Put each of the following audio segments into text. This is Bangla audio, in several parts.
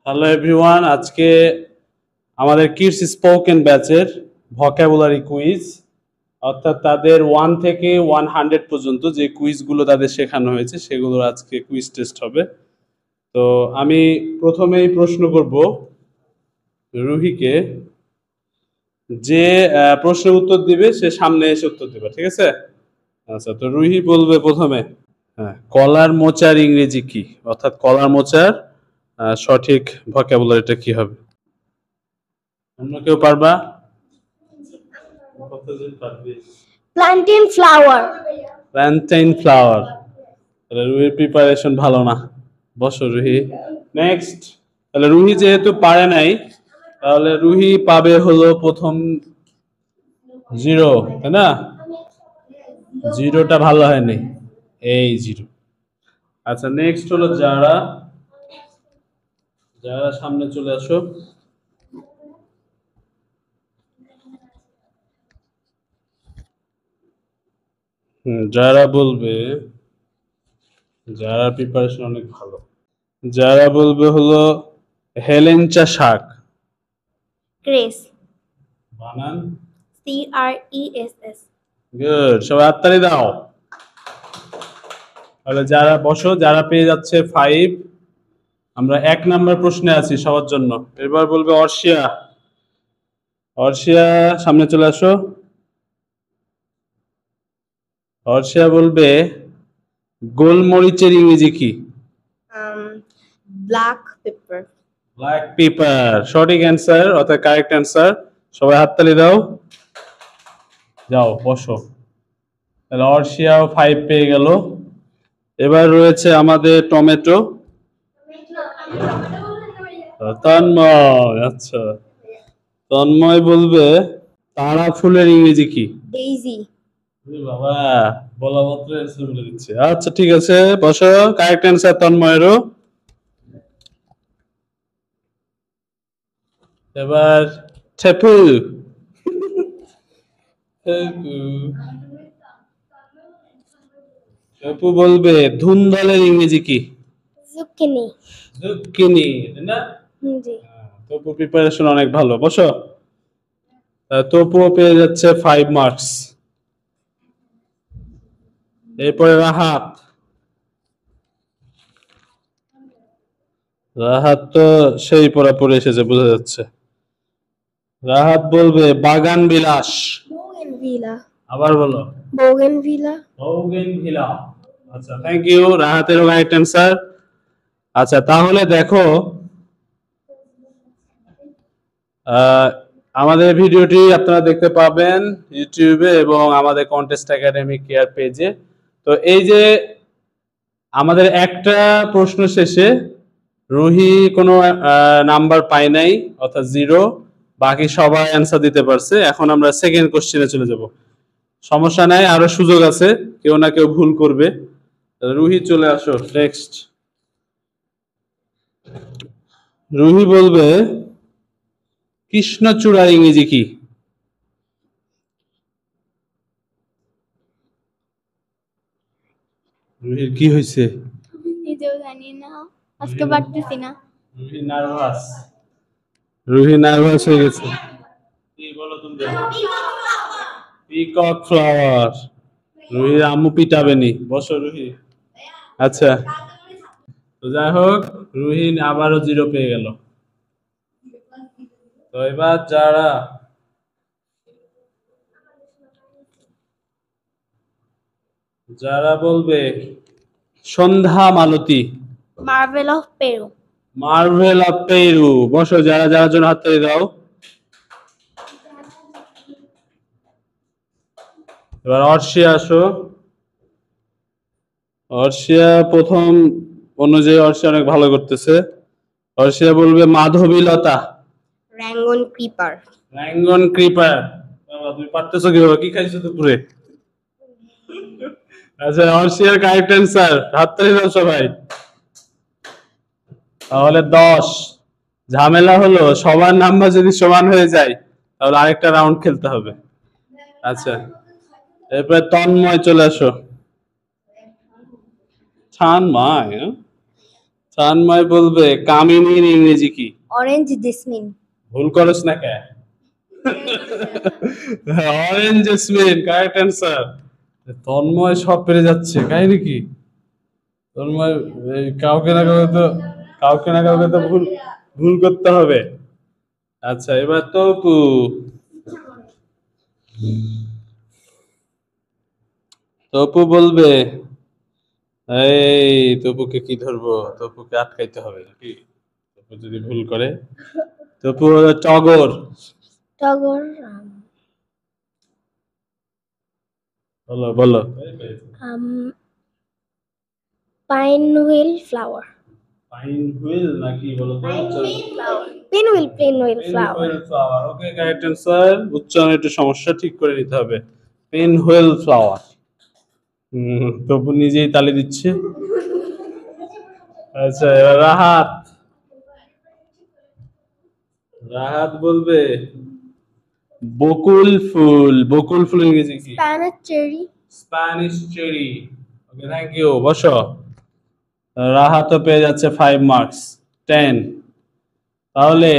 হ্যালো এভরিওয়ান, আজকে আমাদের কিডস স্পোকেন ব্যাচের ভক্যাবুলারি কুইজ, অর্থাৎ তাদের 1 থেকে 100 পর্যন্ত যে কুইজগুলো তাদের শেখানো হয়েছে সেগুলোর আজকে কুইজ টেস্ট হবে। তো আমি প্রথমেই প্রশ্ন করব রুহিকে, যে প্রশ্নের উত্তর দিবে সে সামনে এসে উত্তর দেবে, ঠিক আছে? আচ্ছা, তো রুহি বলবে প্রথমে। হ্যাঁ, কলার মোচার ইংরেজি কি, অর্থাৎ কলার মোচার সঠিক ভক্যাবুলারিটা কি হবে? অন্য কেউ পারবা? Plantain flower. Plantain flower. তাহলে রুহির প্রিপারেশন ভালো না। বসো রুহি। নেক্সট। তাহলে রুহি যেহেতু পারে নাই, তাহলে রুহি পাবে হলো প্রথম 0, তাই না? 0টা ভালো হয়নি, এই 0। আচ্ছা, নেক্সট হলো যারা। যারা সামনে চলে আসো। যারা বলবে, যারা প্রিপারেশন অনেক ভালো, যারা বলবে হলো হেলেঞ্চা শাক। ক্রেস। বানান CRESS। গুড, সবাই হাততালি দাও। তাহলে যারা বসো, যারা পেয়ে যাচ্ছে 5। আমরা 1 নাম্বার প্রশ্নে আছি সবার জন্য। এবার বলবে অর্ষিয়া। অর্ষিয়া সামনে চলে আসো। অর্ষিয়া বলবে গোলমরিচের ইংরেজি কি? Black pepper. ব্ল্যাক পেপার, সঠিক অ্যান্সার, অর্থাৎ কারেক্ট অ্যান্সার। সবাই হাততালি দাও। যাও বসো। তাহলে অর্ষিয়াও 5 পেয়ে গেল। এবার রয়েছে আমাদের টমেটো। তন্ময়, আচ্ছা, তন্ময় বলবে তারা ফুলের ইংরেজি কি? ডেইজি। বাবা, বলা মাত্র অ্যান্সার বলে দিচ্ছে। আচ্ছা ঠিক আছে, বসো। কারেক্ট অ্যান্সার তন্ময়েরও। এবার ঠেপু। ঠেপু বলবে ধুন্দলের ইংরেজি কি? জুকিনি। জুকিনি, তাই না? জি। তপু প্রিপারেশন অনেক ভালো। বসো। তপুও পেয়ে যাচ্ছে 5 মার্কস। এরপরে রাহাত। রাহাত তো সেই পড়া পড়ে এসেছে, বোঝা যাচ্ছে। রাহাত বলবে বাগান বিলাস। বোগেনভিলা। আবার বলো। বোগেনভিলা। বোগেনভিলা। আচ্ছা, থ্যাংক ইউ। রাহাতেরও রাইট অ্যান্সার। আচ্ছা, তাহলে দেখো, আমাদের ভিডিওটি আপনারা দেখতে পাবেন ইউটিউবে এবং আমাদের কন্টেস্ট একাডেমি কেয়ার পেজে। তো এই যে আমাদের একটা প্রশ্ন শেষে রুহি কোনো নাম্বার পায় নাই, অর্থাৎ 0। বাকি সবাই অ্যান্সার দিতে পারছে। এখন আমরা সেকেন্ড কোশ্চেনে চলে যাব। সমস্যা নাই, আরো সুযোগ আছে, কেউ না কেউ ভুল করবে। রুহি চলে আসো। নেক্সট রুহি বলবে কৃষ্ণচূড়ার ইংরেজি কি? রুহির কি হয়েছে? নিজেও জানি না, আজকে পারতেছি না। রুহি নার্ভাস। রুহি নার্ভাস হয়ে গেছে। কি বলো তুমি? Peacock flower. রুহির আম্মু পিটাবে নি। বসো রুহি। আচ্ছা, তো যাই হোক, রুহি আবারও 0 পেয়ে গেল। তো এবার যারা, যারা বলবে সন্ধ্যা মালতী। Marvel of Peru. Marvel of Peru. বসো, যারা যারা জন্য হাততালি দাও। এবার অর্ষিয়া আসো। অর্ষিয়া প্রথম অনুযায়ী অর্ষিয়া অনেক ভালো করতেছে। অর্ষিয়া বলবে মাধবীলতা। র্যাঙ্গন ক্রিপার। র্যাঙ্গন ক্রিপার। বাবা, তুমি পারতেছো কিভাবে? কি খাইছো দুপুরে? আচ্ছা, অর্ষিয়ার কারেক্ট অ্যান্সার। হাততালি দাও সবাই। তাহলে 10। ঝামেলা হলো সবার নাম্বার যদি সমান হয়ে যায় তাহলে আরেকটা রাউন্ড খেলতে হবে। আচ্ছা, এরপরে তন্ময় চলে আসো। তন্ময়, তন্ময় বলবে কামিনীর ইংরেজি কি? Orange jasmine. ভুল করস না কে? Orange jasmine correct answer. Tanmay সব পেরে যাচ্ছে, কাহিনী কি? তন্ময় এই কাউকে না কাউকে তো ভুল ভুল করতে হবে। আচ্ছা, এবার তপু। তপু বলবে, এই তপুকে কি ধরবো? তপুকে আটকাইতে হবে নাকি? তপু যদি ভুল করে, তপু হলো টগর। টগর। বলো বলো। Pinwheel flower. Pinwheel নাকি বলো তো? Pinwheel flower. Flower, okay correct answer. উচ্চারণে একটু সমস্যা, ঠিক করে নিতে হবে। Pen wheel flower. তপু নিজেই তালি দিচ্ছে। আচ্ছা, এবার রাহাত। রাহাত বলবে বকুল ফুল। বকুল ফুল ইংরেজি কি? Spanish cherry. Spanish cherry. Okay, thank you. বসো। রাহাতও পেয়ে যাচ্ছে 5 মার্কস, 10। তাহলে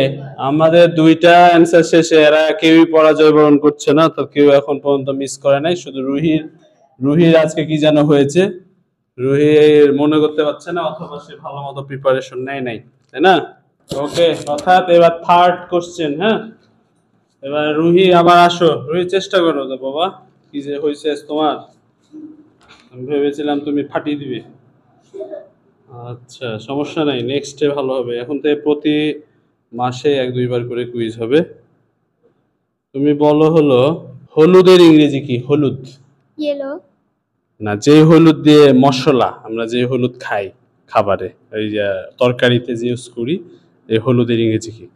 আমাদের দুইটা অ্যান্সার শেষে এরা কেউই পরাজয় বরণ করছে না, তো কেউ এখন পর্যন্ত মিস করে নাই। শুধু রুহির আজকে কি যেন হয়েছে, রুহির মনে করতে পারছে না, অথবা সে ভালো মতো প্রিপারেশন নেয় নাই, তাই না? ওকে, অর্থাৎ এবার থার্ড কোশ্চেন। হ্যাঁ, এবার রুহি আবার আসো। রুহি চেষ্টা করো তো বাবা, কি যে হয়েছে তোমার। আমি ভেবেছিলাম তুমি ফাটিয়ে দিবে। আচ্ছা, সমস্যা নাই, নেক্সটে ভালো হবে। এখন থেকে প্রতি মাসে 1-2 বার করে কুইজ হবে। তুমি বলো হলো হলুদের ইংরেজি কি? হলুদ। ইয়েলো। না, যে হলুদ দিয়ে মশলা, আমরা যে হলুদ খাই খাবারে, এই যে তরকারিতে যে ইউজ করি, এই হলুদের ইংরেজি কি?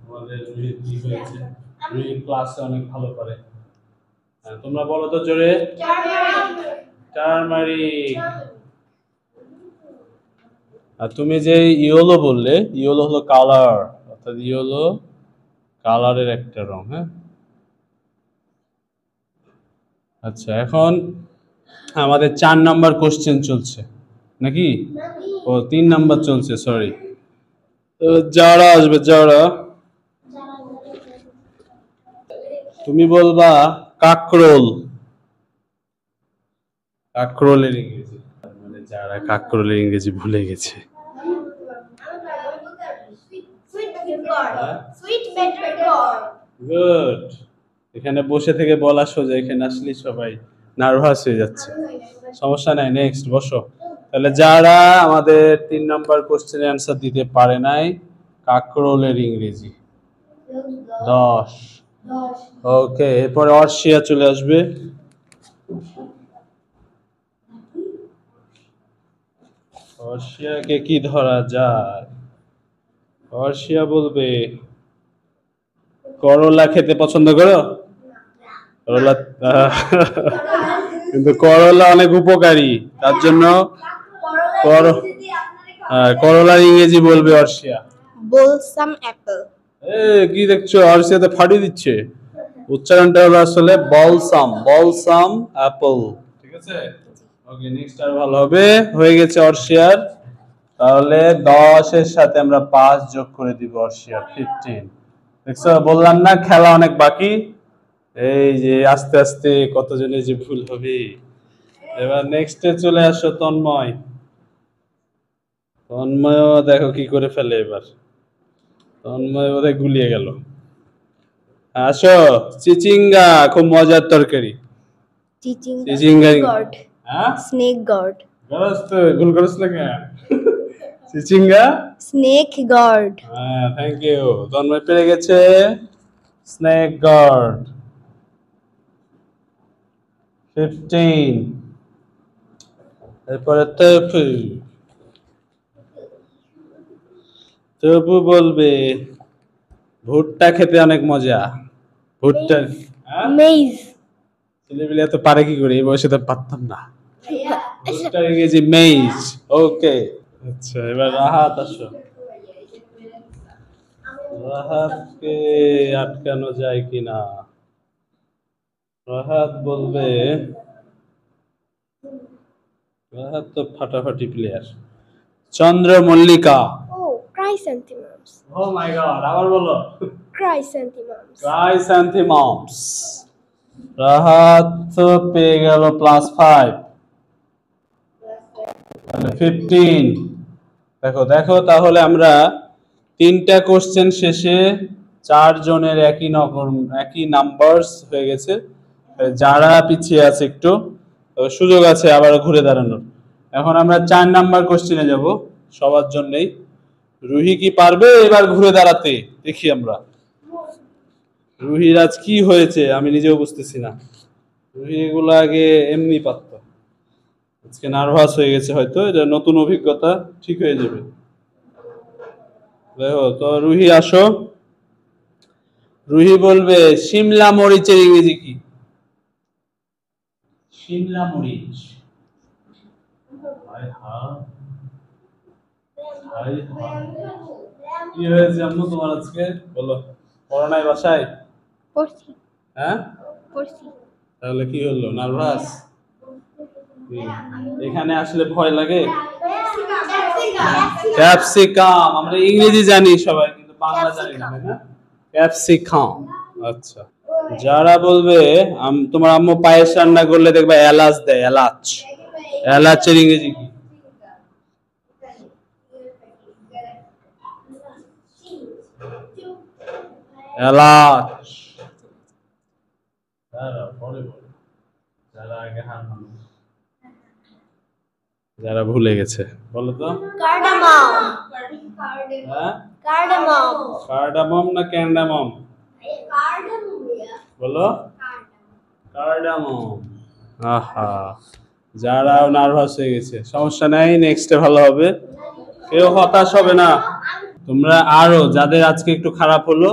আমাদের রুহির কি হয়েছে? রুহি ক্লাসে অনেক ভালো করে। হ্যাঁ, তোমরা বলো তো জোরে। টারমারিক। আর তুমি যে ইয়েলো বললে, ইয়েলো হলো কালার, অর্থাৎ ইয়েলো কালারের একটা রং। হ্যাঁ, আচ্ছা, এখন আমাদের 4 নাম্বার কোশ্চেন চলছে নাকি? ও, 3 নাম্বার চলছে, সরি। যারা আসবে, যারা, তুমি বলবা কাকরোল। কাকরোলের ইংরেজি, মানে যারা কাকরোলের ইংরেজি ভুলে গেছে। গুড। এখানে বসে থেকে বলা সোজা, এখানে আসলে সবাই নার্ভাস হয়ে যাচ্ছে। সমস্যা নাই, নেক্সট বসো। তাহলে যারা আমাদের 3 নাম্বার কোশ্চেনের অ্যান্সার দিতে পারে নাই, কাকরোলের ইংরেজি 10। ওকে, এরপরে অর্শিয়া চলে আসবে। অর্শিয়াকে কি ধরা যায়? অর্শিয়া বলবে করলা খেতে পছন্দ করো? করলা, কিন্তু করলা অনেক উপকারী, তার জন্য করলার ইংরেজি বলবে অর্শিয়া। বোলসাম অ্যাপেল। কি দেখছো, অর্শিয়াতে ফাটিয়ে দিচ্ছে। উচ্চারণটা হলো আসলে বলসাম, বলসাম অ্যাপল। ঠিক আছে, ওকে, নেক্সট আর ভালো হবে। হয়ে গেছে অর্শিয়ার। তাহলে 10-এর সাথে আমরা 5 যোগ করে দিব, অর্শিয়ার 15। দেখছো, বললাম না খেলা অনেক বাকি। এই যে আস্তে আস্তে কতজনে যে ভুল হবে। এবার নেক্সটে চলে আসো তন্ময়। তন্ময়ও দেখো কি করে ফেলে এবার। তন্ময় বোধহয় গুলিয়ে গেল। আসো, চিচিঙ্গা খুব মজার তরকারি। চিচিঙ্গা। হ্যাঁ, স্নেক গড। গরস তো ভুল করছ না কেন? চিচিঙ্গা স্নেক গড। হ্যাঁ, থ্যাংক ইউ। তন্ময় পেরে গেছে স্নেক গড 15। এরপরে তপু। তপু বলবে ভুট্টা খেতে অনেক মজা। ভুট্টা। হ্যাঁ, মেইজ। ছেলেপিলে এত পারে কি করে, এই বয়সে তো পারতাম না। ভুট্টার ইংরেজি মেইজ। ওকে, আচ্ছা, এবার রাহাত আসো। রাহাতকে আটকানো যায় কিনা? রাহাত বলবে, রাহাত তো ফাটাফাটি প্লেয়ার। চন্দ্রমল্লিকা। Oh, chrysanthemums. ও মাই গড, আবার বলো। Chrysanthemums. ক্রাইস্যান্থেমামস। রাহাত তো পেয়ে গেল +5, তাহলে 15। দেখো দেখো, তাহলে আমরা 3টা কোশ্চেন শেষে 4 জনের একই নাম্বারস হয়ে গেছে। যারা পিছিয়ে আছে একটু, তো সুযোগ আছে আবার ঘুরে দাঁড়ানোর। এখন আমরা 4 নাম্বার কোশ্চেনে যাব সবার জন্যই। রুহি কি পারবে এবার ঘুরে দাঁড়াতে? দেখি আমরা রুহির আজ কি হয়েছে, আমি নিজেও বুঝতেছি না। রুহি এগুলো আগে এমনি পারতো, আজকে নার্ভাস হয়ে গেছে হয়তো, এটা নতুন অভিজ্ঞতা, ঠিক হয়ে যাবে। দেখো তো, রুহি আসো। রুহি বলবে শিমলা মরিচের ইংরেজি কি? শিমলা মরিচ। কি হয়েছে আম্মু তোমার আজকে, বলো। পড়ো নাই বাসায়? পড়ছি। হ্যাঁ, পড়ছি। তাহলে কি হলো, নার্ভাস? এখানে আসলে ভয় লাগে। ক্যাপসিকাম, আমরা ইংরেজি জানি সবাই, কিন্তু বাংলা জানি না, তাই না? ক্যাপসিকাম। আচ্ছা, যারা বলবে তোমার আম্মু পায়েস রান্না করলে দেখবে এলাচ দেয়, এলাচ। এলাচের ইংরেজি কি? এলাচ। যারা ভুলে গেছে বলো তো। Cardamom. হ্যাঁ, Cardamom. কার্ডামম না ক্যান্ডামম? বলো। কার্ডামম। আহা, যারাও নার্ভাস হয়ে গেছে, সমস্যা নাই, নেক্সটে ভালো হবে, কেউ হতাশ হবে না। তোমরা আরো, যাদের আজকে একটু খারাপ হলো,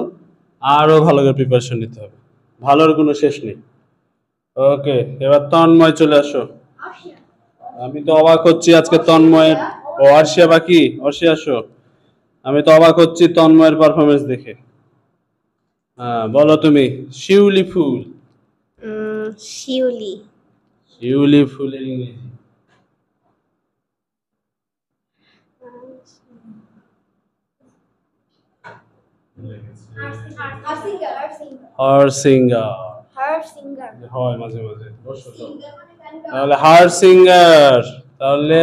আরো ভালো করে প্রিপারেশন নিতে হবে, ভালোর কোনো শেষ নেই। ওকে, এবার তন্ময় চলে আসো। আমি তো অবাক হচ্ছি আজকে তন্ময়ের, ও অর্ষিয়া বাকি, অর্ষিয়া আসো। আমি তো অবাক হচ্ছি তন্ময়ের পারফরমেন্স দেখে। হ্যাঁ বলো তুমি। শিউলি ফুল। শিউলি। শিউলি ফুলের ইংরেজি? হারসিঙ্গার। Harsinger. হয় মাঝে মাঝে, বসো তো। তাহলে হারসিঙ্গার, তাহলে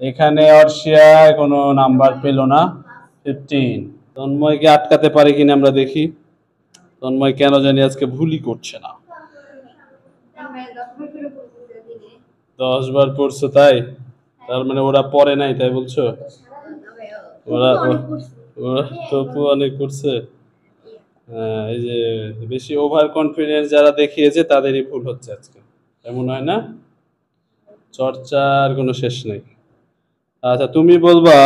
এখানে অর্ষিয়া কোনো নাম্বার পেল না, 15। তন্ময়কে আটকাতে পারে কিনা আমরা দেখি। তন্ময় কেন জানি আজকে ভুলই করছে না। 10 বার পড়ছো তাই? তার মানে ওরা পড়ে নাই তাই বলছো? ওরা ওরা তপু অনেক করছে। হ্যাঁ, এই যে বেশি ওভার কনফিডেন্স যারা দেখিয়েছে তাদেরই ভুল হচ্ছে আজকে, এমন হয় না? চর্চার কোনো শেষ নেই। আচ্ছা, তুমি বলবা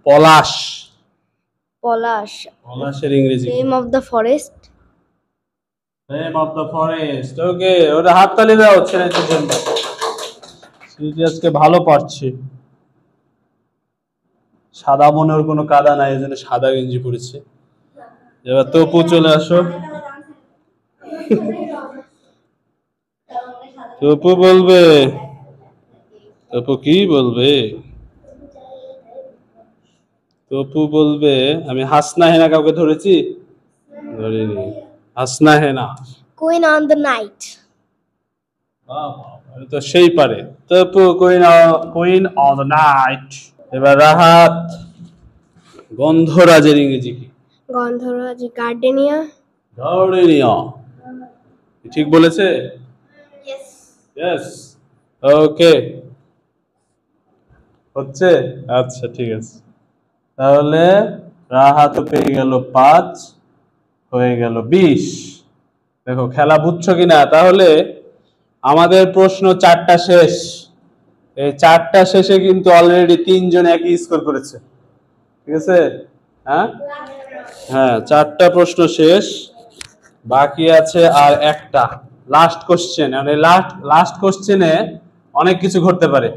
পলাশ। পলাশ। পলাশের ইংরেজি? Name of the forest. Name of the forest. Okay, ওটা হাততালি দাও ছেলেদের জন্য, সেটি আজকে ভালো পারছে। সাদা মনে ওর কোনো কাদা নাই, এজন্য সাদা গেঞ্জি পরেছে। এবার তপু চলে আসো। তপু বলবে, তপু কি বলবে? তপু বলবে আমি হাসনা হেনা কাউকে ধরেছি? ধরিনি। হাসনা হেনা। Queen on the night. বাহ, তো সেই পারে। Tapu queen on the night. এবার রাহাত, গন্ধরাজের ইংরেজি কি? গন্ধরাজ। Gardenia. গার্ডেনিয়া। ঠিক বলেছে? Yes. ইয়েস। ওকে, হচ্ছে। আচ্ছা ঠিক আছে, তাহলে রাহাত পেয়ে গেল 5, হয়ে গেল 20। দেখো খেলা বুঝছো কিনা? তাহলে আমাদের প্রশ্ন 4টা শেষ। এই 4টা শেষে কিন্তু অলরেডি 3 জন একই স্কোর করেছে, ঠিক আছে? হ্যাঁ হ্যাঁ, 4টা প্রশ্ন শেষ, বাকি আছে আর একটা লাস্ট কোশ্চেন। মানে লাস্ট কোশ্চেনে অনেক কিছু ঘটতে পারে।